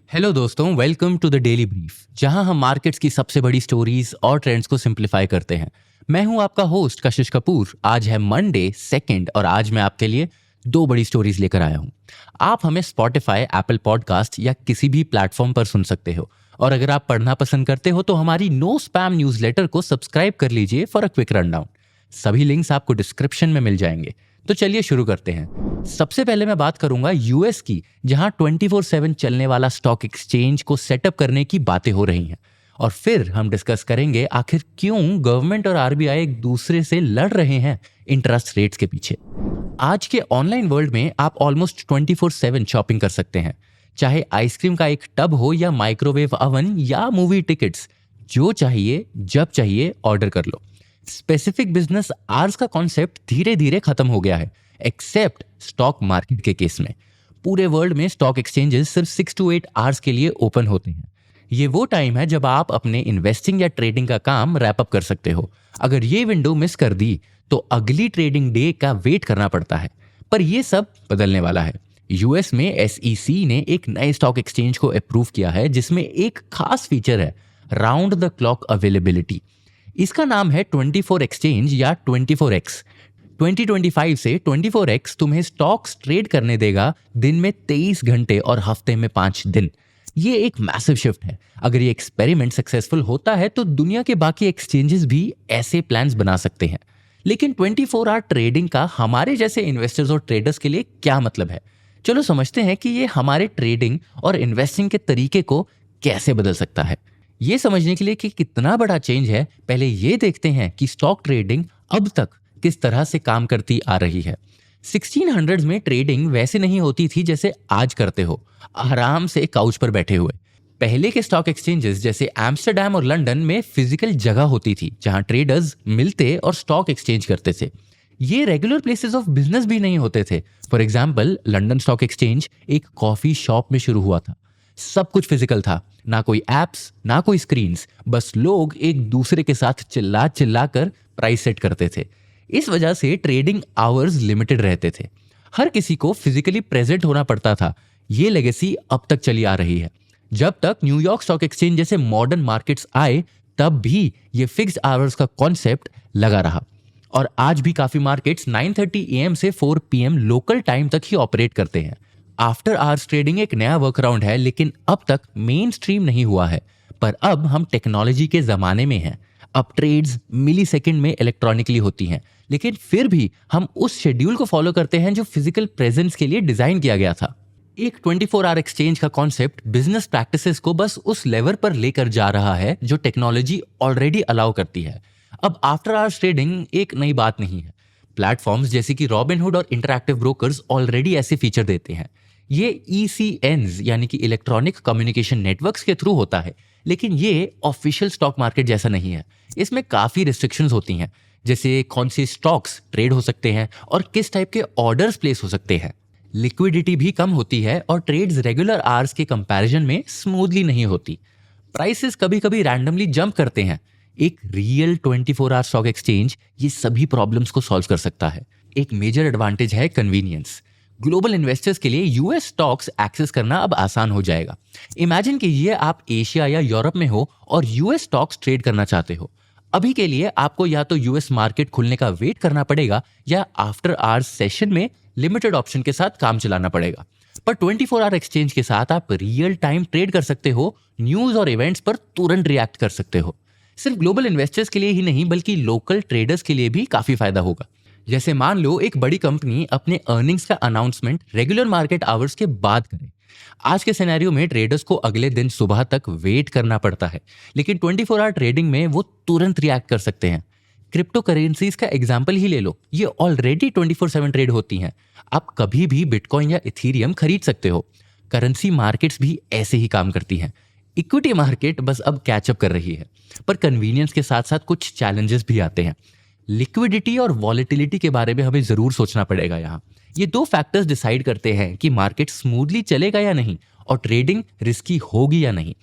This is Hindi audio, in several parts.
हेलो दोस्तों, welcome to the daily brief, जहां हम मार्केट्स की सबसे बड़ी स्टोरीज और ट्रेंड्स को सिंप्लीफाई करते हैं। मैं हूं आपका होस्ट कशिश कपूर। आज है मंडे 2 और आज मैं आपके लिए दो बड़ी स्टोरीज लेकर आया हूं। आप हमें स्पॉटिफाई, एप्पल पॉडकास्ट या किसी भी प्लेटफॉर्म पर सुन सकते हो। और अगर आप पढ़ना पसंद करते हो तो हमारी नो स्पैम न्यूज़लेटर को सब्सक्राइब कर लीजिए फॉर अ क्विक रनडाउन। सभी लिंक्स आपको डिस्क्रिप्शन में मिल जाएंगे। तो चलिए शुरू करते हैं। सबसे पहले मैं बात करूंगा यूएस की, जहां 24/7 चलने वाला स्टॉक एक्सचेंज को सेटअप करने की बातें हो रही हैं। और फिर हम डिस्कस करेंगे आखिर क्यों गवर्नमेंट और आरबीआई एक दूसरे से लड़ रहे हैं इंटरेस्ट रेट्स के पीछे। आज के ऑनलाइन वर्ल्ड में आप ऑलमोस्ट 24/7 शॉपिंग कर सकते हैं, चाहे आइसक्रीम का एक टब हो या माइक्रोवेव अवन या मूवी टिकट्स। जो चाहिए जब चाहिए ऑर्डर कर लो। स्पेसिफिक बिजनेस आवर्स का कॉन्सेप्ट धीरे धीरे खत्म हो गया है, एक्सेप्ट स्टॉक मार्केट के केस में। पूरे वर्ल्ड में स्टॉक एक्सचेंजेस सिर्फ 6 to 8 आवर्स के लिए ओपन होते हैं। ये वो टाइम है जब आप अपने इन्वेस्टिंग या ट्रेडिंग का काम रैप अप कर सकते हो। अगर ये विंडो मिस कर दी तो अगली ट्रेडिंग डे का वेट करना पड़ता है। पर ये सब बदलने वाला है। यूएस में एसईसी ने एक नए स्टॉक एक्सचेंज को अप्रूव किया है, जिसमें एक खास फीचर है, राउंड द क्लॉक अवेलेबिलिटी। इसका नाम है 24 एक्सचेंज या 24x। 2025 से 24x तुम्हें स्टॉक्स ट्रेड करने देगा दिन में 23 घंटे और हफ्ते में 5 दिन। ये एक मैसिव शिफ्ट है। अगर ये एक्सपेरिमेंट सक्सेसफुल होता है तो दुनिया के बाकी एक्सचेंजेस भी ऐसे प्लान्स बना सकते हैं। लेकिन 24 आवर ट्रेडिंग का हमारे जैसे इन्वेस्टर्स और ट्रेडर्स के लिए क्या मतलब है? चलो समझते हैं कि ये हमारे ट्रेडिंग और इन्वेस्टिंग के तरीके को कैसे बदल सकता है। ये समझने के लिए कि कितना बड़ा चेंज है, पहले ये देखते हैं कि स्टॉक ट्रेडिंग अब तक किस तरह से काम करती आ रही है। 1600s में ट्रेडिंग वैसे नहीं होती थी जैसे आज करते हो, आराम से काउच पर बैठे हुए। पहले के स्टॉक एक्सचेंजेस जैसे एम्स्टरडैम और लंदन में फिजिकल जगह होती थी जहां ट्रेडर्स मिलते और स्टॉक एक्सचेंज करते थे। ये रेगुलर प्लेसेस ऑफ बिजनेस भी नहीं होते थे। For example, London stock exchange एक कॉफी शॉप में शुरू हुआ था। सब कुछ फिजिकल था, ना कोई एप्स ना कोई स्क्रीन्स, बस लोग एक दूसरे के साथ चिल्ला चिल्ला कर प्राइस सेट करते थे। इस वजह से ट्रेडिंग आवर्स लिमिटेड रहते थे। हर किसी को फिजिकली प्रेजेंट होना पड़ता था। ये लेगेसी अब तक चली आ रही है। जब तक न्यूयॉर्क स्टॉक एक्सचेंज जैसे मॉडर्न मार्केट्स आए तब भी ये फिक्स्ड आवर्स का कॉन्सेप्ट लगा रहा। और आज भी काफी मार्केट्स 9:30 AM से 4 PM लोकल टाइम तक ही ऑपरेट करते हैं। आफ्टर आवर्स ट्रेडिंग एक नया वर्कअराउंड है, लेकिन अब तक मेन स्ट्रीम नहीं हुआ है। पर अब हम टेक्नोलॉजी के जमाने में हैं। अब ट्रेड्स मिली सेकेंड में इलेक्ट्रॉनिकली होती हैं, लेकिन फिर भी हम उस शेड्यूल को फॉलो करते हैं जो फिजिकल प्रेजेंस के लिए डिजाइन किया गया था। एक 24 आवर एक्सचेंज का कॉन्सेप्ट बिजनेस प्रैक्टिसेस को बस उस लेवल पर लेकर जा रहा है जो टेक्नोलॉजी ऑलरेडी अलाउ करती है। अब आफ्टर आवर्स ट्रेडिंग एक नई बात नहीं है। प्लेटफॉर्म्स जैसे कि रॉबिनहुड और इंटरैक्टिव ब्रोकर्स ऑलरेडी ऐसे फीचर देते हैं। ये ECNs यानी कि इलेक्ट्रॉनिक कम्युनिकेशन नेटवर्क्स के थ्रू होता है, लेकिन ये ऑफिशियल स्टॉक मार्केट जैसा नहीं है। इसमें काफी रिस्ट्रिक्शंस होती हैं, जैसे कौन से स्टॉक्स ट्रेड हो सकते हैं और किस टाइप के ऑर्डर्स प्लेस हो सकते हैं। लिक्विडिटी भी कम होती है और ट्रेड्स रेगुलर आवर्स के कंपैरिजन में स्मूथली नहीं होती। प्राइसेस कभी कभी रैंडमली जंप करते हैं। एक रियल 24 आवर स्टॉक एक्सचेंज ये सभी प्रॉब्लम्स को सॉल्व कर सकता है। एक मेजर एडवांटेज है कन्वीनियंस। ग्लोबल इन्वेस्टर्स के लिए यूएस स्टॉक्स एक्सेस करना अब आसान हो जाएगा। इमेजिन कीजिए आप एशिया या यूरोप में हो और यूएस स्टॉक्स ट्रेड करना चाहते हो। अभी के लिए आपको या तो यूएस मार्केट खुलने का वेट करना पड़ेगा या आफ्टर आवर्स सेशन में लिमिटेड ऑप्शन के साथ काम चलाना पड़ेगा। पर 24 आवर एक्सचेंज के साथ आप रियल टाइम ट्रेड कर सकते हो, न्यूज और इवेंट्स पर तुरंत रिएक्ट कर सकते हो। सिर्फ ग्लोबल इन्वेस्टर्स के लिए ही नहीं बल्कि लोकल ट्रेडर्स के लिए भी काफी फायदा होगा। जैसे मान लो एक बड़ी कंपनी अपने अर्निंग्स का अनाउंसमेंट रेगुलर मार्केट आवर्स के बाद करे। आज के सिनेरियो में ट्रेडर्स को अगले दिन सुबह तक वेट करना पड़ता है, लेकिन 24 आवर ट्रेडिंग में वो तुरंत रिएक्ट कर सकते हैं। क्रिप्टो करेंसीज का एग्जाम्पल ही ले लो, ये ऑलरेडी 24/7 ट्रेड होती हैं। आप कभी भी बिटकॉइन या इथीरियम खरीद सकते हो। करेंसी मार्केट्स भी ऐसे ही काम करती हैं। इक्विटी मार्केट बस अब कैचअप कर रही है, पर कन्वीनियंस के साथ साथ कुछ चैलेंजेस भी आते हैं। लिक्विडिटी और वॉलेटिलिटी के बारे में हमें जरूर सोचना पड़ेगा। यहाँ ये दो फैक्टर्स डिसाइड करते हैं कि मार्केट स्मूथली चलेगा या नहीं और ट्रेडिंग रिस्की होगी या नहीं।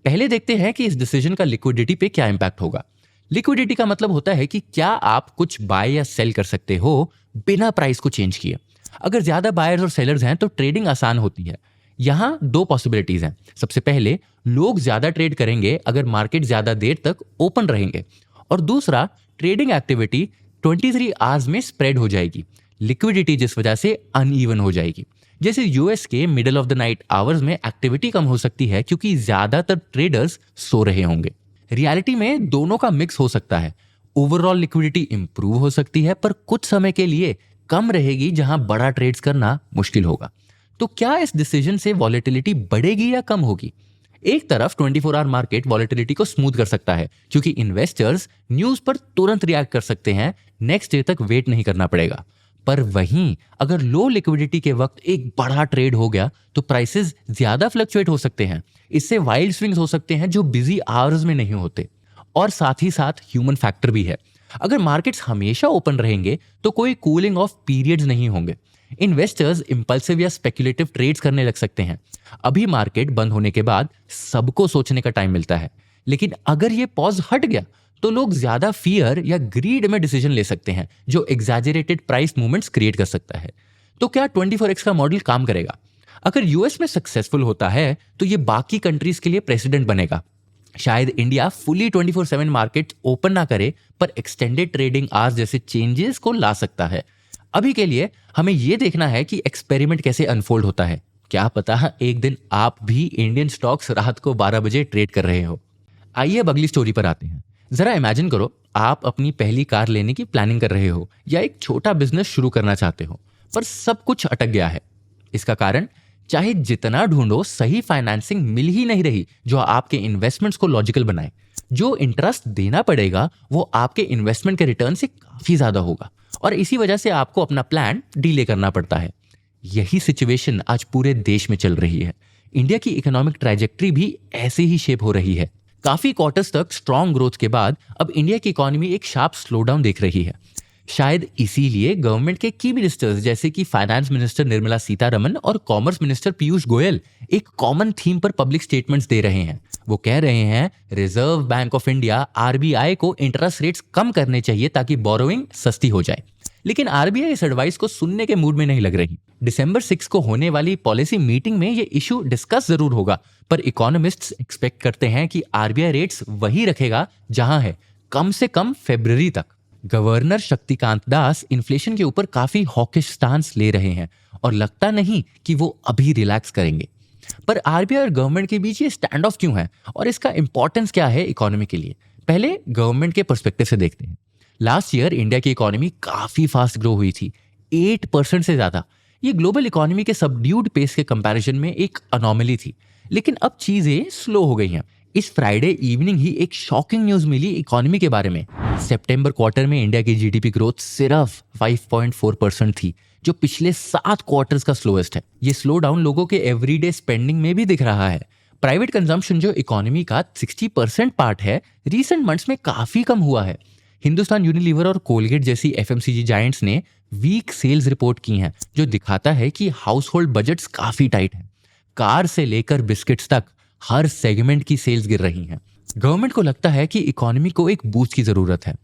पहले देखते हैं कि इस डिसीजन का लिक्विडिटी पे क्या इंपैक्ट होगा। लिक्विडिटी का मतलब होता है कि क्या आप कुछ बाय या सेल कर सकते हो बिना प्राइस को चेंज किए। अगर ज्यादा बायर्स और सेलर्स हैं तो ट्रेडिंग आसान होती है। यहाँ दो पॉसिबिलिटीज हैं। सबसे पहले, लोग ज्यादा ट्रेड करेंगे अगर मार्केट ज्यादा देर तक ओपन रहेंगे, और दूसरा, ट्रेडिंग एक्टिविटी 23 आवर्स में स्प्रेड हो जाएगी। लिक्विडिटी जिस वजह से अनइवन हो जाएगी। जैसे यूएस के middle of the night hours में एक्टिविटी कम हो सकती है क्योंकि ज्यादातर ट्रेडर्स सो रहे होंगे। रियलिटी में दोनों का मिक्स हो सकता है। ओवरऑल लिक्विडिटी इंप्रूव हो सकती है, पर कुछ समय के लिए कम रहेगी जहां बड़ा ट्रेड्स करना मुश्किल होगा। तो क्या इस डिसीजन से वॉलेटिलिटी बढ़ेगी या कम होगी? एक तरफ 24 आवर मार्केट वॉलेटिलिटी को स्मूथ कर सकता है क्योंकि इन्वेस्टर्स न्यूज पर तुरंत रिएक्ट कर सकते हैं, नेक्स्ट डे तक वेट नहीं करना पड़ेगा। पर वहीं अगर लो लिक्विडिटी के वक्त एक बड़ा ट्रेड हो गया तो प्राइसेस ज्यादा फ्लक्चुएट हो सकते हैं। इससे वाइल्ड स्विंग्स हो सकते हैं जो बिजी आवर्स में नहीं होते। और साथ ही साथ ह्यूमन फैक्टर भी है। अगर मार्केट्स हमेशा ओपन रहेंगे तो कोई कूलिंग ऑफ पीरियड्स नहीं होंगे। इन्वेस्टर्स इंपल्सिव या स्पेक्युलेटिव ट्रेड्स करने लग सकते हैं। अभी मार्केट बंद होने के बाद सबको सोचने का टाइम मिलता है, लेकिन अगर ये पॉज हट गया तो लोग ज्यादा फियर या ग्रीड में डिसीजन ले सकते हैं जो एग्जैजरेटेड प्राइस मूवमेंट्स क्रिएट कर सकता है। तो क्या 24x का मॉडल काम करेगा? अगर यूएस में सक्सेसफुल होता है तो ये बाकी कंट्रीज के लिए प्रेसिडेंट बनेगा। शायद इंडिया फुली 24/7 मार्केट ओपन ना करे, पर एक्सटेंडेड ट्रेडिंग आवर्स जैसे चेंजेस को ला सकता है। अभी के लिए हमें यह देखना है कि एक्सपेरिमेंट कैसे अनफोल्ड होता है। क्या पता एक दिन आप भी इंडियन स्टॉक्स रात को 12 बजे ट्रेड कर रहे हो। आइए अब अगली स्टोरी पर आते हैं। जरा इमेजिन करो, आप अपनी पहली कार लेने की प्लानिंग कर रहे हो या एक छोटा बिजनेस शुरू करना चाहते हो, पर सब कुछ अटक गया है। इसका कारण, चाहे जितना ढूंढो सही फाइनेंसिंग मिल ही नहीं रही जो आपके इन्वेस्टमेंट्स को लॉजिकल बनाए। जो इंटरेस्ट देना पड़ेगा वो आपके इन्वेस्टमेंट के रिटर्न से काफी ज्यादा होगा, और इसी वजह से आपको अपना प्लान डिले करना पड़ता है। यही सिचुएशन आज पूरे देश में चल रही है। इंडिया की इकोनॉमिक ट्रैजेक्टरी भी ऐसे ही शेप हो रही है। काफी क्वार्टर्स तक स्ट्रॉन्ग ग्रोथ के बाद अब इंडिया की इकोनॉमी एक शार्प स्लोडाउन देख रही है। शायद इसीलिए गवर्नमेंट के की मिनिस्टर्स जैसे कि फाइनेंस मिनिस्टर निर्मला सीतारमन और कॉमर्स मिनिस्टर पीयूष गोयल एक कॉमन थीम पर पब्लिक स्टेटमेंट्स दे रहे हैं। वो कह रहे हैं reserve bank of India RBI को इंटरेस्ट रेट्स कम करने चाहिए ताकि बोरोइंग सस्ती हो जाए। लेकिन आरबीआई इस एडवाइस को सुनने के मूड में नहीं लग रही। दिसंबर 6 को होने वाली पॉलिसी मीटिंग में ये इशू डिस्कस जरूर होगा, पर इकोनॉमिस्ट्स एक्सपेक्ट करते हैं कि आरबीआई रेट्स वही रखेगा जहां है, कम से कम फरवरी तक। गवर्नर शक्तिकांत दास इन्फ्लेशन के ऊपर काफी हॉकिश स्टांस ले रहे हैं और लगता नहीं कि वो अभी रिलैक्स करेंगे। पर आरबीआई और गवर्नमेंट के बीच ये स्टैंड ऑफ क्यों है और इसका इंपॉर्टेंस क्या है इकोनॉमी के लिए? पहले गवर्नमेंट के पर्सपेक्टिव से देखते हैं। लास्ट ईयर इंडिया की इकोनॉमी काफी फास्ट ग्रो हुई थी, 8% से ज्यादा। ये ग्लोबल इकोनॉमी के सबड्यूड पेस के कंपैरिजन में एक अनोमली थी, लेकिन अब चीजें स्लो हो गई हैं। इस फ्राइडे इवनिंग ही एक शॉकिंग न्यूज मिली इकोनॉमी के बारे में। सितंबर क्वार्टर में इंडिया की जीडीपी ग्रोथ सिर्फ 5.4% थी, जो पिछले 7 क्वार्टर्स का स्लोएस्ट है। ये स्लो डाउन लोगों के एवरीडे स्पेंडिंग में भी दिख रहा है। प्राइवेट कंजम्पशन जो इकोनॉमी का 60% पार्ट है, रीसेंट मंथ्स में काफी कम हुआ है। हिंदुस्तान यूनिलीवर और कोलगेट जैसी एफएमसीजी जायंट्स ने वीक सेल्स रिपोर्ट की हैं, जो दिखाता है कि हाउस होल्ड बजट्स काफी टाइट हैं। कार से लेकर बिस्किट्स तक हर सेगमेंट की सेल्स गिर रही हैं। गवर्नमेंट को लगता है कि इकोनॉमी को एक बूस्ट की जरूरत है।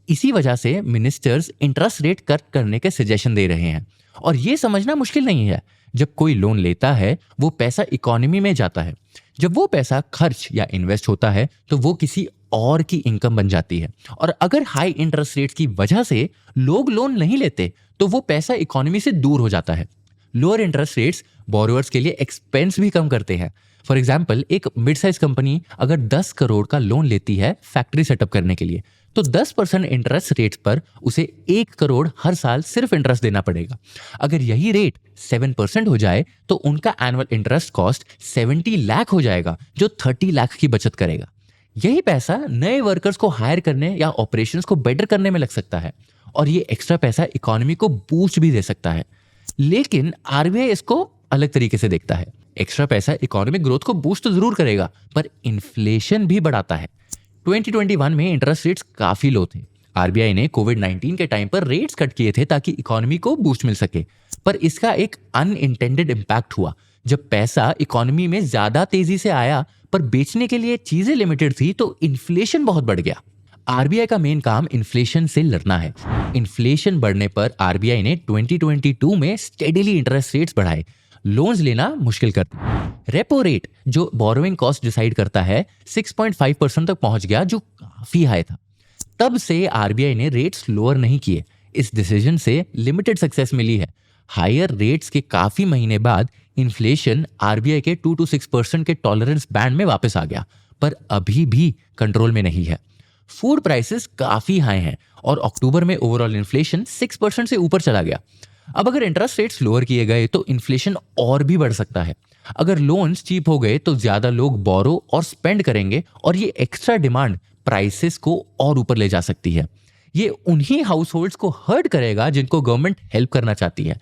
इसी वजह से मिनिस्टर्स इंटरेस्ट रेट कट करने के सजेशन दे रहे हैं। और ये समझना मुश्किल नहीं है, जब कोई लोन लेता है वो पैसा इकोनॉमी में जाता है। जब वो पैसा खर्च या इन्वेस्ट होता है तो वो किसी और की इनकम बन जाती है। और अगर हाई इंटरेस्ट रेट्स की वजह से लोग लोन नहीं लेते तो वो पैसा इकोनॉमी से दूर हो जाता है। लोअर इंटरेस्ट रेट्स बोरोअर्स के लिए एक्सपेंस भी कम करते हैं। फॉर एग्जाम्पल, एक मिड साइज कंपनी अगर 10 करोड़ का लोन लेती है फैक्ट्री सेटअप करने के लिए, तो 10% इंटरेस्ट रेट पर उसे 1 करोड़ हर साल सिर्फ इंटरेस्ट देना पड़ेगा। अगर यही रेट 7% हो जाए तो उनका एनुअल इंटरेस्ट कॉस्ट 70 लाख हो जाएगा, जो 30 लाख की बचत करेगा। यही पैसा नए वर्कर्स को हायर करने या ऑपरेशंस को बेटर करने में लग सकता है, और ये एक्स्ट्रा पैसा इकोनॉमी को बूस्ट भी दे सकता है। लेकिन आरबीआई इसको अलग तरीके से देखता है। एक्स्ट्रा पैसा इकोनॉमिक ग्रोथ को बूस्ट तो जरूर करेगा, पर इन्फ्लेशन भी बढ़ाता है। 2021 में इंटरेस्ट रेट्स काफी लो थे। आरबीआई ने कोविड-19 के टाइम पर रेट्स कट किए थे ताकि इकोनॉमी को बूस्ट मिल सके, पर इसका एक अनइंटेंडेड इंपैक्ट हुआ। जब पैसा इकोनॉमी में ज्यादा तेजी से आया पर बेचने के लिए चीजें लिमिटेड थी, तो इन्फ्लेशन बहुत बढ़ गया। आरबीआई का मेन काम इन्फ्लेशन से लड़ना है। इन्फ्लेशन बढ़ने पर आरबीआई ने 2022 में स्टेडीली इंटरेस्ट रेट्स बढ़ाए। लोन्स लेना मुश्किल कर दिया। रेपो रेट जो बोरोइंग कॉस्ट डिसाइड करता है 6.5% तक पहुंच गया, जो काफी हाई था। तब से आरबीआई ने रेट्स लोअर नहीं किए। इस डिसीजन से लिमिटेड सक्सेस मिली है। हायर रेट्स के काफी महीने बाद इन्फ्लेशन आरबीआई के 2 to 6% के टॉलरेंस बैंड में वापस आ गया, पर अभी भी कंट्रोल में नहीं है। फूड प्राइसेस काफी हाई हैं और अक्टूबर में ओवरऑल इन्फ्लेशन 6% से ऊपर चला गया। अब अगर इंटरेस्ट रेट्स लोअर किए गए तो इन्फ्लेशन और भी बढ़ सकता है। अगर लोन्स चीप हो गए तो ज्यादा लोग बोरो और स्पेंड करेंगे और ये एक्स्ट्रा डिमांड प्राइसेस को और ऊपर ले जा सकती है। ये उन्हीं हाउस होल्ड्स को हर्ट करेगा जिनको गवर्नमेंट हेल्प करना चाहती है।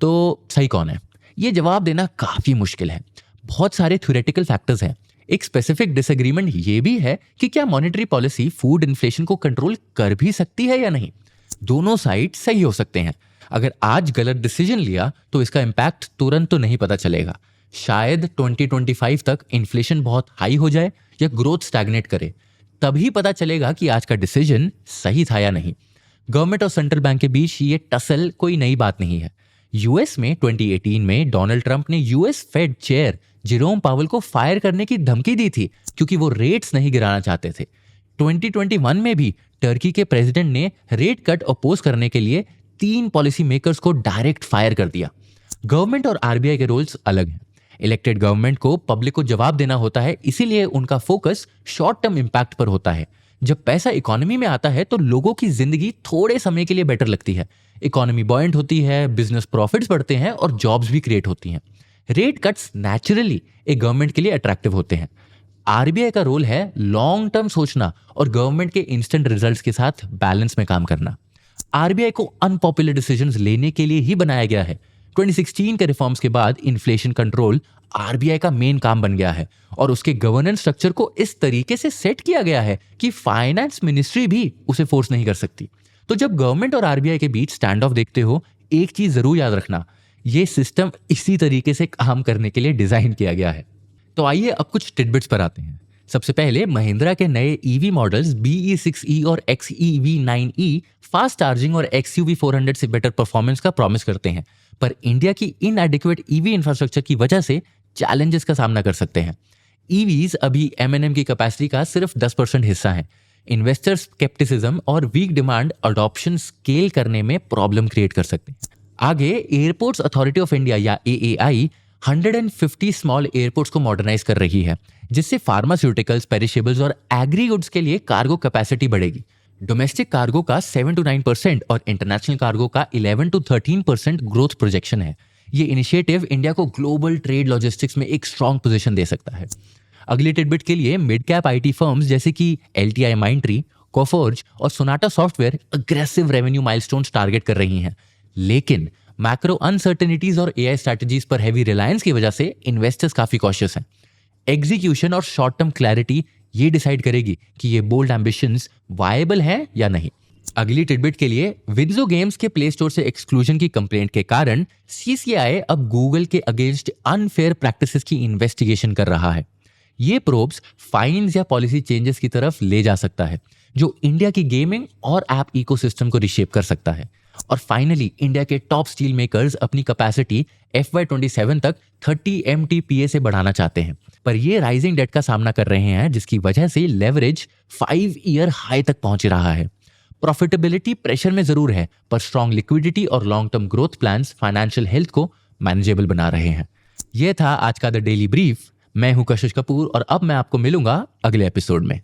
तो सही कौन है, ये जवाब देना काफी मुश्किल है। बहुत सारे थ्योरेटिकल फैक्टर्स हैं। एक स्पेसिफिक डिसएग्रीमेंट ये भी है कि क्या मॉनेटरी पॉलिसी फूड इन्फ्लेशन को कंट्रोल कर भी सकती है या नहीं। दोनों साइड सही हो सकते हैं। अगर आज गलत डिसीजन लिया तो इसका इम्पैक्ट तुरंत तो नहीं पता चलेगा। शायद 2025 तक इन्फ्लेशन बहुत हाई हो जाए या ग्रोथ स्टैग्नेट करे, तभी पता चलेगा कि आज का डिसीजन सही था या नहीं। गवर्नमेंट और सेंट्रल बैंक के बीच ये टसल कोई नई बात नहीं है। यूएस में 2018 में डोनाल्ड ट्रंप ने US Fed chair Jerome Powell को फायर करने की धमकी दी थी क्योंकि वो रेट्स नहीं गिराना चाहते थे। 2021 में भी टर्की के प्रेसिडेंट ने रेट कट अपोज करने के लिए 3 पॉलिसी मेकर्स को डायरेक्ट फायर कर दिया। गवर्नमेंट और आरबीआई के रोल्स अलग हैं। इलेक्टेड गवर्नमेंट को पब्लिक को जवाब देना होता है, इसीलिए उनका फोकस शॉर्ट टर्म इंपैक्ट पर होता है। जब पैसा इकोनॉमी में आता है तो लोगों की जिंदगी थोड़े समय के लिए बेटर लगती है। इकोनॉमी बॉयंट होती है, बिजनेस प्रॉफिट्स बढ़ते हैं और जॉब्स भी क्रिएट होती हैं। रेट कट्स नेचुरली एक गवर्नमेंट के लिए अट्रैक्टिव होते हैं। आरबीआई का रोल है लॉन्ग टर्म सोचना और गवर्नमेंट के इंस्टेंट रिजल्ट्स के साथ बैलेंस में काम करना। आरबीआई को अनपॉपुलर डिसीजंस लेने के लिए ही बनाया गया है। 2016 के रिफॉर्म्स के बाद इन्फ्लेशन कंट्रोल आरबीआई का मेन काम बन गया है और उसके गवर्नेंस स्ट्रक्चर को इस तरीके से सेट किया गया है कि फाइनेंस मिनिस्ट्री भी उसे फोर्स नहीं कर सकती। तो जब गवर्नमेंट और आरबीआई के बीच स्टैंड ऑफ देखते हो, एक चीज जरूर याद रखना, ये सिस्टम इसी तरीके से काम करने के लिए डिजाइन किया गया है। तो आइए अब कुछ टिडबिट्स पर आते हैं। सबसे पहले महिंद्रा के नए ईवी मॉडल्स BE6E और XEV9E फास्ट चार्जिंग और XUV 400 से बेटर परफॉर्मेंस का प्रॉमिस करते हैं, पर इंडिया की इनएडिक्वेट ईवी इंफ्रास्ट्रक्चर की वजह से चैलेंजेस का सामना कर सकते हैं। ईवीज अभी M&M की कैपेसिटी का सिर्फ 10% हिस्सा है। इन्वेस्टर स्केप्टिसिज्म और वीक डिमांड अडॉप्शन स्केल करने में प्रॉब्लम क्रिएट कर सकते हैं। आगे एयरपोर्ट्स अथॉरिटी ऑफ इंडिया या AAI 150 स्मॉल एयरपोर्ट्स को मॉडर्नाइज कर रही है, जिससे फार्मास्यूटिकल्स, पेरिशेबल्स और एग्री गुड्स के लिए कार्गो कैपेसिटी बढ़ेगी। डोमेस्टिक कार्गो का 7 to 9% और इंटरनेशनल कार्गो का 11 to 13% ग्रोथ प्रोजेक्शन है। ये इनिशिएटिव इंडिया को ग्लोबल ट्रेड लॉजिस्टिक्स में एक स्ट्रॉन्ग पोजीशन दे सकता है। अगले टिडबिट के लिए मिड कैप आईटी फर्म्स जैसे कि LTI माइंडट्री, कोफोर्ज और Sonata software aggressive revenue milestones target कर रही हैं, लेकिन मैक्रो अनसर्टेनिटीज और AI स्ट्रैटेजीज पर हैवी रिलायंस की वजह से इन्वेस्टर्स काफी कॉशियस हैं। एग्जीक्यूशन और शॉर्ट टर्म क्लैरिटी ये डिसाइड करेगी कि ये बोल्ड एम्बिशंस वायबल हैं या नहीं। अगली टिडबिट के लिए विंजो गेम्स के प्ले स्टोर से एक्सक्लूजन की कंप्लेंट के कारण CCI अब गूगल के अगेंस्ट अनफेयर प्रैक्टिसेस की इन्वेस्टिगेशन कर रहा है। ये प्रोब्स फाइन्स या पॉलिसी चेंजेस की तरफ ले जा सकता है, जो इंडिया की गेमिंग और ऐप इकोसिस्टम को रिशेप कर सकता है। और फाइनली इंडिया के टॉप स्टील मेकर्स अपनी कैपेसिटी FY27 तक 30 MTPA से बढ़ाना चाहते हैं, पर ये राइजिंग डेट का सामना कर रहे हैं, जिसकी वजह से लेवरेज 5 ईयर हाई तक पहुंच रहा है। प्रॉफिटेबिलिटी प्रेशर में जरूर है, पर स्ट्रॉन्ग लिक्विडिटी और long term growth plans financial health को मैनेजेबल बना रहे हैं। यह था आज का द डेली ब्रीफ। मैं हूं कशिश कपूर और अब मैं आपको मिलूंगा अगले एपिसोड में।